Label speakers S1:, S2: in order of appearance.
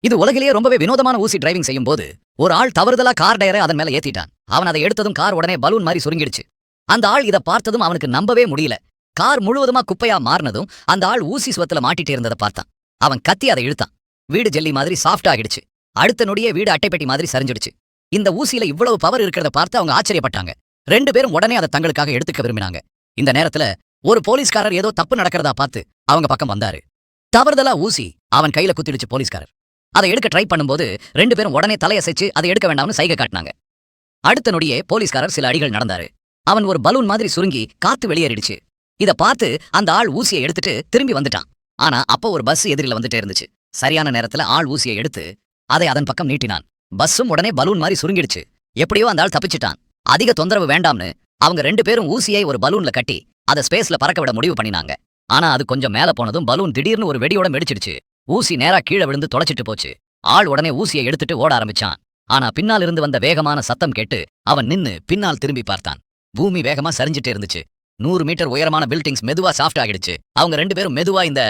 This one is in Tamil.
S1: இது உலகிலேயே ரொம்பவே வினோதமான ஊசி டிரைவிங் செய்யும் போது ஒரு ஆள் தவறுதலா கார் டயரை அதன் மேல ஏத்திட்டான். அவன் அதை எடுத்ததும் கார் உடனே பலூன் மாதிரி சுருங்கிடுச்சு. அந்த ஆள் இதை பார்த்ததும் அவனுக்கு நம்பவே முடியல. கார் முழுவதுமா குப்பையா மாறினதும் அந்த ஆள் ஊசி சுவத்துல மாட்டிட்டு இருந்ததை பார்த்தான். அவன் கத்தி அதை இழுத்தான். வீடு ஜெல்லி மாதிரி சாஃப்ட் ஆகிடுச்சு. அடுத்த நொடியே வீடு அட்டைப்பெட்டி மாதிரி சரிஞ்சிடுச்சு. இந்த ஊசியில இவ்வளவு பவர் இருக்கிறத பார்த்து அவங்க ஆச்சரியப்பட்டாங்க. 2 பேரும் உடனே அதை தங்களுக்காக எடுத்துக்க விரும்பினாங்க. இந்த நேரத்துல ஒரு போலீஸ்காரர் ஏதோ தப்பு நடக்கிறதா பார்த்து அவங்க பக்கம் வந்தாரு. தவறுதலா ஊசி அவன் கையில குத்திடுச்சு. போலீஸ்காரர் அதை எடுக்க ட்ரை பண்ணும்போது 2 பேரும் உடனே தலையசைச்சு அதை எடுக்க வேண்டாம்னு சைகை காட்டினாங்க. அடுத்த நொடியே போலீஸ்காரர் சில அடிகள் நடந்தாரு. அவன் ஒரு பலூன் மாதிரி சுருங்கி காத்து வெளியேறிடுச்சு. இத பார்த்து அந்த ஆள் ஊசியை எடுத்துட்டு திரும்பி வந்துட்டான். ஆனா அப்ப ஒரு பஸ் எதிரில வந்துட்டே இருந்துச்சு. சரியான நேரத்துல ஆள் ஊசியை எடுத்து அதை அதன் பக்கம் நீட்டினான். பஸ்ஸும் உடனே பலூன் மாதிரி சுருங்கிடுச்சு. எப்படியோ அந்த ஆள் தப்பிச்சிட்டான். அதிக தொந்தரவு வேண்டாம்னு அவங்க 2 பேரும் ஊசியை ஒரு பலூன்ல கட்டி அதை ஸ்பேஸ்ல பறக்க விட முடிவு பண்ணினாங்க. ஆனா அது கொஞ்சம் மேல போனதும் பலூன் திடீர்னு ஒரு வெடியோட வெடிச்சிடுச்சு. ஊசி நேரா கீழே விழுந்து தொலைச்சிட்டு போச்சு. ஆள் உடனே ஊசியை எடுத்துட்டு ஓட ஆரம்பிச்சான். ஆனா பின்னால் இருந்து வந்த வேகமான சத்தம் கேட்டு அவன் நின்னு பின்னால் திரும்பி பார்த்தான். பூமி வேகமா சரிஞ்சிட்டு இருந்துச்சு. 100 மீட்டர் உயரமான பில்டிங்ஸ் மெதுவா சாஃப்ட் ஆகிடுச்சு. அவங்க 2 பேரும் மெதுவா இந்த